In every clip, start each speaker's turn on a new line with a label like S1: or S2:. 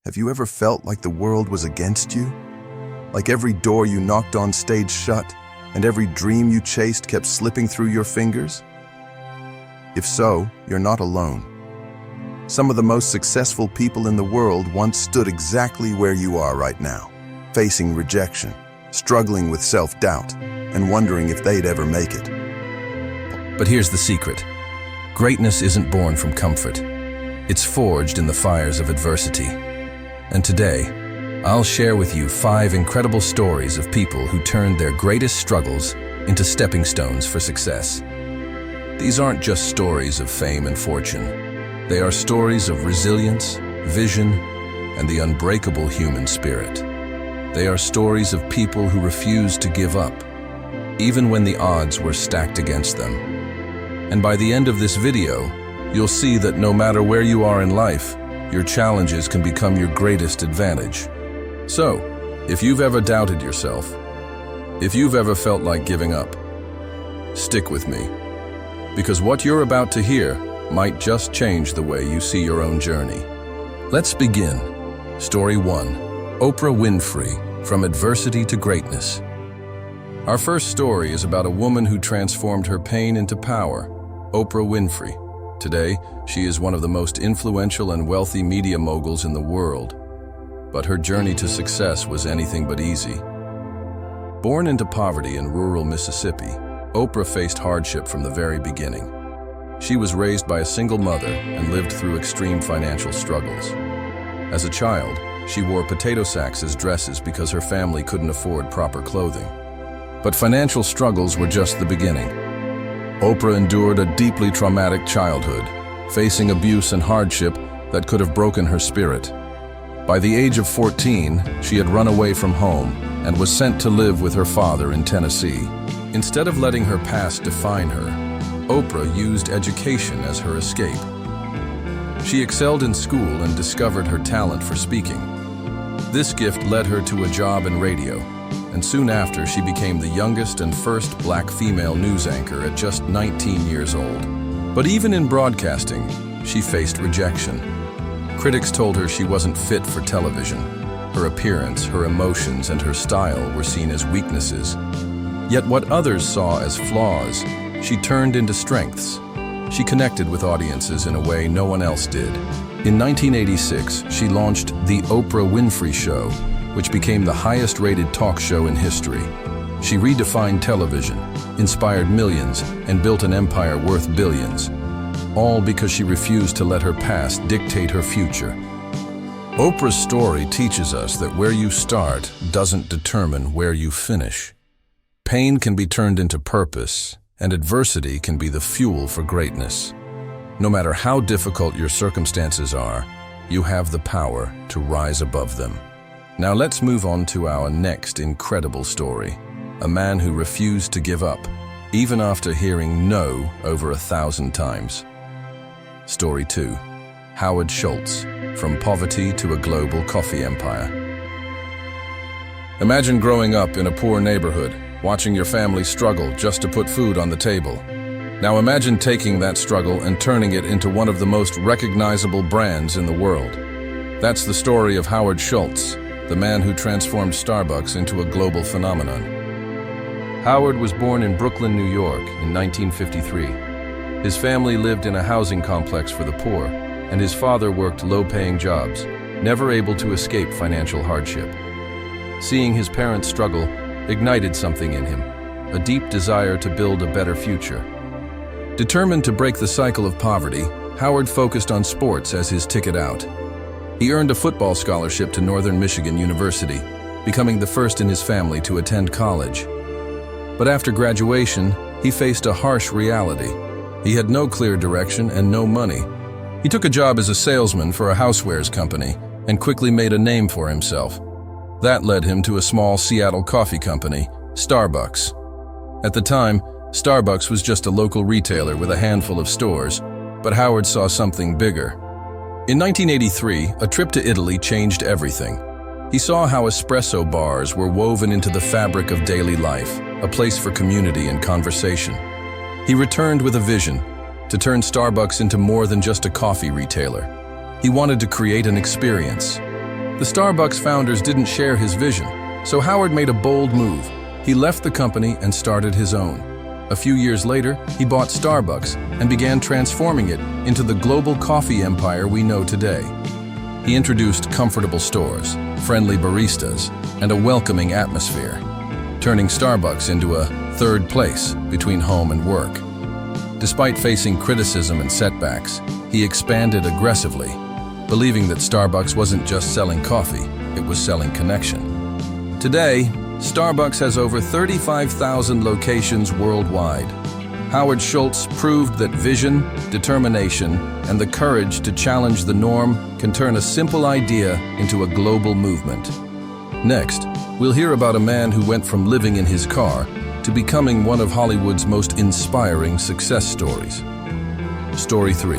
S1: Have you ever felt like the world was against you? Like every door you knocked on stayed shut, and every dream you chased kept slipping through your fingers? If so, you're not alone. Some of the most successful people in the world once stood exactly where you are right now, facing rejection, struggling with self-doubt, and wondering if they'd ever make it.
S2: But here's the secret. Greatness isn't born from comfort. It's forged in the fires of adversity. And today, I'll share with you 5 incredible stories of people who turned their greatest struggles into stepping stones for success. These aren't just stories of fame and fortune. They are stories of resilience, vision, and the unbreakable human spirit. They are stories of people who refused to give up, even when the odds were stacked against them. And by the end of this video, you'll see that no matter where you are in life, your challenges can become your greatest advantage. So, if you've ever doubted yourself, if you've ever felt like giving up, stick with me, because what you're about to hear might just change the way you see your own journey. Let's begin. Story 1. Oprah Winfrey, From Adversity to Greatness. Our first story is about a woman who transformed her pain into power, Oprah Winfrey. Today, she is one of the most influential and wealthy media moguls in the world. But her journey to success was anything but easy. Born into poverty in rural Mississippi, Oprah faced hardship from the very beginning. She was raised by a single mother and lived through extreme financial struggles. As a child, she wore potato sacks as dresses because her family couldn't afford proper clothing. But financial struggles were just the beginning. Oprah endured a deeply traumatic childhood, facing abuse and hardship that could have broken her spirit. By the age of 14, she had run away from home and was sent to live with her father in Tennessee. Instead of letting her past define her, Oprah used education as her escape. She excelled in school and discovered her talent for speaking. This gift led her to a job in radio, and soon after she became the youngest and first black female news anchor at just 19 years old. But even in broadcasting, she faced rejection. Critics told her she wasn't fit for television. Her appearance, her emotions, and her style were seen as weaknesses. Yet what others saw as flaws, she turned into strengths. She connected with audiences in a way no one else did. In 1986, she launched The Oprah Winfrey Show, which became the highest-rated talk show in history. She redefined television, inspired millions, and built an empire worth billions, all because she refused to let her past dictate her future. Oprah's story teaches us that where you start doesn't determine where you finish. Pain can be turned into purpose, and adversity can be the fuel for greatness. No matter how difficult your circumstances are, you have the power to rise above them. Now let's move on to our next incredible story, a man who refused to give up, even after hearing no over 1,000 times. Story 2. Howard Schultz, From Poverty to a Global Coffee Empire. Imagine growing up in a poor neighborhood, watching your family struggle just to put food on the table. Now imagine taking that struggle and turning it into one of the most recognizable brands in the world. That's the story of Howard Schultz, the man who transformed Starbucks into a global phenomenon. Howard was born in Brooklyn, New York in 1953. His family lived in a housing complex for the poor, and his father worked low-paying jobs, never able to escape financial hardship. Seeing his parents struggle ignited something in him, a deep desire to build a better future. Determined to break the cycle of poverty, Howard focused on sports as his ticket out. He earned a football scholarship to Northern Michigan University, becoming the first in his family to attend college. But after graduation, he faced a harsh reality. He had no clear direction and no money. He took a job as a salesman for a housewares company and quickly made a name for himself. That led him to a small Seattle coffee company, Starbucks. At the time, Starbucks was just a local retailer with a handful of stores, but Howard saw something bigger. In 1983, a trip to Italy changed everything. He saw how espresso bars were woven into the fabric of daily life, a place for community and conversation. He returned with a vision, to turn Starbucks into more than just a coffee retailer. He wanted to create an experience, The Starbucks founders didn't share his vision, so Howard made a bold move. He left the company and started his own. A few years later, he bought Starbucks and began transforming it into the global coffee empire we know today. He introduced comfortable stores, friendly baristas, and a welcoming atmosphere, turning Starbucks into a third place between home and work. Despite facing criticism and setbacks, he expanded aggressively, believing that Starbucks wasn't just selling coffee, it was selling connection. Today, Starbucks has over 35,000 locations worldwide. Howard Schultz proved that vision, determination, and the courage to challenge the norm can turn a simple idea into a global movement. Next, we'll hear about a man who went from living in his car to becoming one of Hollywood's most inspiring success stories. Story 3.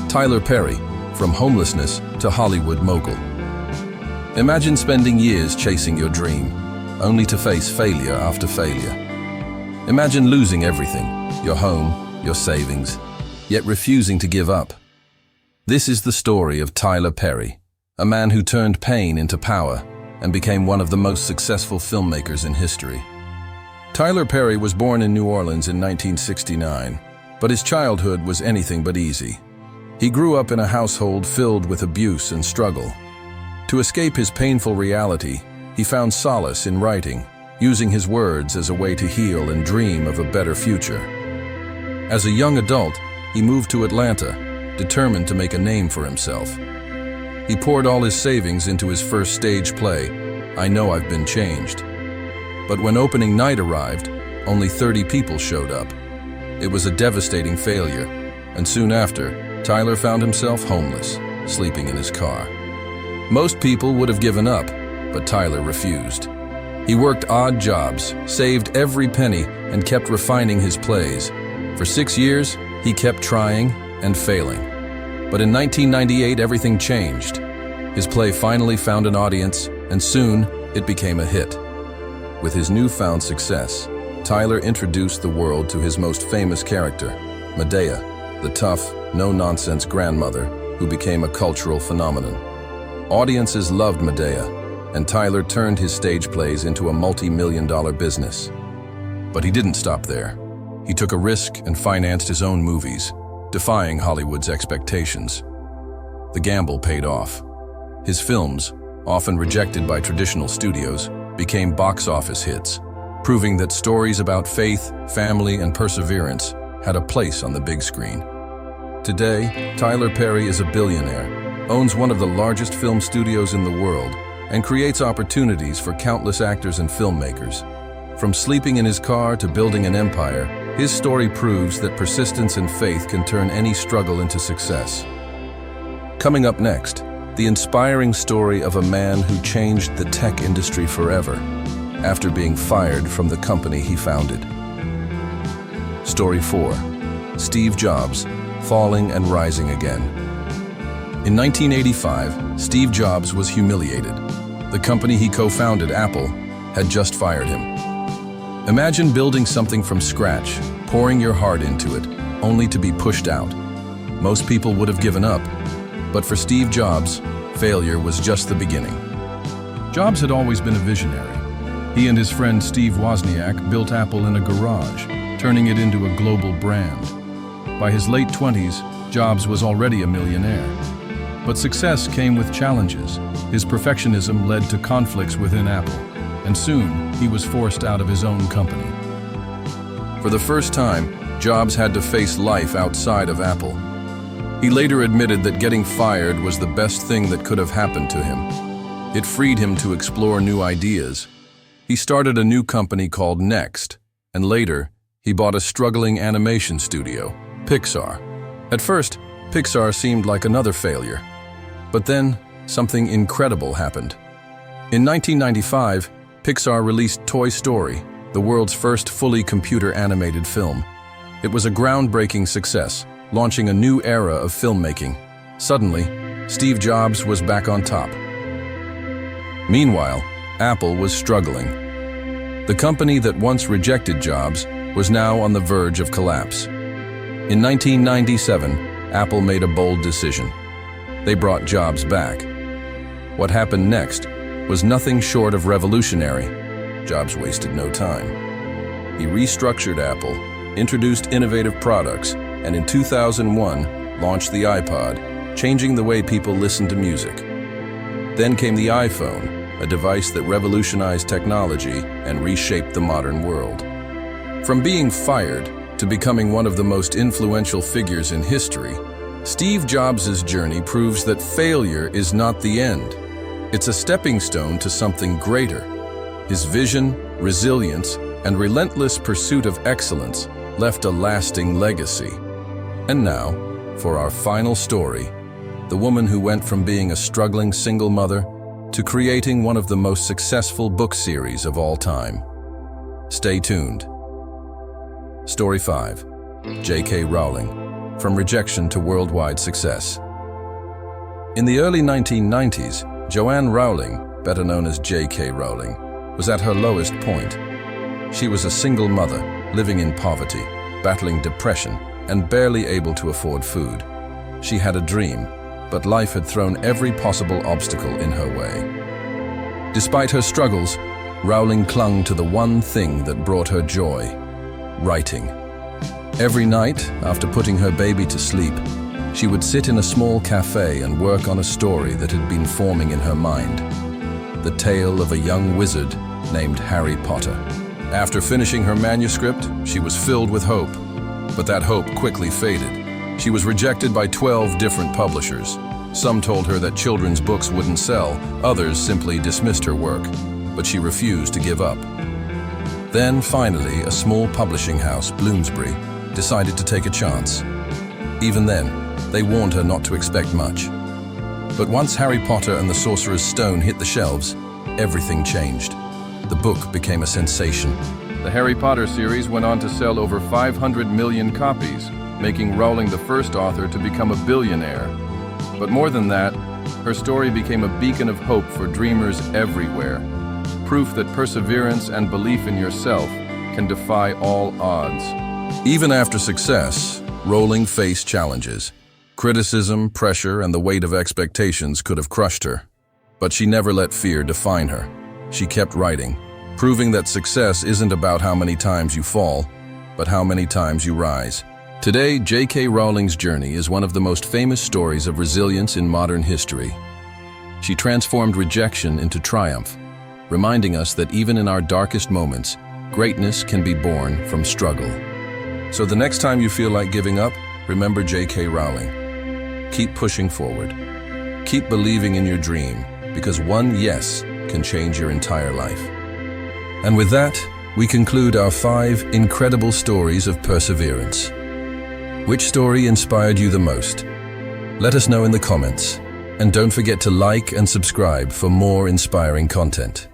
S2: Tyler Perry, from homelessness to Hollywood mogul. Imagine spending years chasing your dream, only to face failure after failure. Imagine losing everything, your home, your savings, yet refusing to give up. This is the story of Tyler Perry, a man who turned pain into power and became one of the most successful filmmakers in history. Tyler Perry was born in New Orleans in 1969, but his childhood was anything but easy. He grew up in a household filled with abuse and struggle. To escape his painful reality, he found solace in writing, using his words as a way to heal and dream of a better future. As a young adult, he moved to Atlanta, determined to make a name for himself. He poured all his savings into his first stage play, I Know I've Been Changed. But when opening night arrived, only 30 people showed up. It was a devastating failure, and soon after, Tyler found himself homeless, sleeping in his car. Most people would have given up, but Tyler refused. He worked odd jobs, saved every penny, and kept refining his plays. For 6 years, he kept trying and failing. But in 1998, everything changed. His play finally found an audience, and soon it became a hit. With his newfound success, Tyler introduced the world to his most famous character, Medea, the tough, no-nonsense grandmother who became a cultural phenomenon. Audiences loved Medea, and Tyler turned his stage plays into a multi-million-dollar business. But he didn't stop there. He took a risk and financed his own movies, defying Hollywood's expectations. The gamble paid off. His films, often rejected by traditional studios, became box office hits, proving that stories about faith, family, and perseverance had a place on the big screen. Today, Tyler Perry is a billionaire, owns one of the largest film studios in the world, and creates opportunities for countless actors and filmmakers. From sleeping in his car to building an empire, his story proves that persistence and faith can turn any struggle into success. Coming up next, the inspiring story of a man who changed the tech industry forever after being fired from the company he founded. Story 4. Steve Jobs, falling and rising again. In 1985, Steve Jobs was humiliated. The company he co-founded, Apple, had just fired him. Imagine building something from scratch, pouring your heart into it, only to be pushed out. Most people would have given up, but for Steve Jobs, failure was just the beginning. Jobs had always been a visionary. He and his friend Steve Wozniak built Apple in a garage, turning it into a global brand. By his late 20s, Jobs was already a millionaire. But success came with challenges. His perfectionism led to conflicts within Apple, and soon he was forced out of his own company. For the first time, Jobs had to face life outside of Apple. He later admitted that getting fired was the best thing that could have happened to him. It freed him to explore new ideas. He started a new company called Next, and later, he bought a struggling animation studio, Pixar. At first, Pixar seemed like another failure. But then, something incredible happened. In 1995, Pixar released Toy Story, the world's first fully computer-animated film. It was a groundbreaking success, launching a new era of filmmaking. Suddenly, Steve Jobs was back on top. Meanwhile, Apple was struggling. The company that once rejected Jobs was now on the verge of collapse. In 1997, Apple made a bold decision. They brought Jobs back. What happened next was nothing short of revolutionary. Jobs wasted no time. He restructured Apple, introduced innovative products, and in 2001 launched the iPod, changing the way people listen to music. Then came the iPhone, a device that revolutionized technology and reshaped the modern world. From being fired to becoming one of the most influential figures in history, Steve Jobs' journey proves that failure is not the end. It's a stepping stone to something greater. His vision, resilience, and relentless pursuit of excellence left a lasting legacy. And now, for our final story, the woman who went from being a struggling single mother to creating one of the most successful book series of all time. Stay tuned. Story 5. J.K. Rowling, From Rejection to Worldwide Success. In the early 1990s, Joanne Rowling, better known as J.K. Rowling, was at her lowest point. She was a single mother, living in poverty, battling depression, and barely able to afford food. She had a dream, but life had thrown every possible obstacle in her way. Despite her struggles, Rowling clung to the one thing that brought her joy: writing. Every night, after putting her baby to sleep, she would sit in a small cafe and work on a story that had been forming in her mind. The tale of a young wizard named Harry Potter. After finishing her manuscript, she was filled with hope. But that hope quickly faded. She was rejected by 12 different publishers. Some told her that children's books wouldn't sell, others simply dismissed her work. But she refused to give up. Then, finally, a small publishing house, Bloomsbury, decided to take a chance. Even then, they warned her not to expect much. But once Harry Potter and the Sorcerer's Stone hit the shelves, everything changed. The book became a sensation. The Harry Potter series went on to sell over 500 million copies, making Rowling the first author to become a billionaire. But more than that, her story became a beacon of hope for dreamers everywhere. Proof that perseverance and belief in yourself can defy all odds. Even after success, Rowling faced challenges. Criticism, pressure, and the weight of expectations could have crushed her. But she never let fear define her. She kept writing, proving that success isn't about how many times you fall, but how many times you rise. Today, J.K. Rowling's journey is one of the most famous stories of resilience in modern history. She transformed rejection into triumph, reminding us that even in our darkest moments, greatness can be born from struggle. So the next time you feel like giving up, remember J.K. Rowling. Keep pushing forward. Keep believing in your dream, because one yes can change your entire life. And with that, we conclude our 5 incredible stories of perseverance. Which story inspired you the most? Let us know in the comments. And don't forget to like and subscribe for more inspiring content.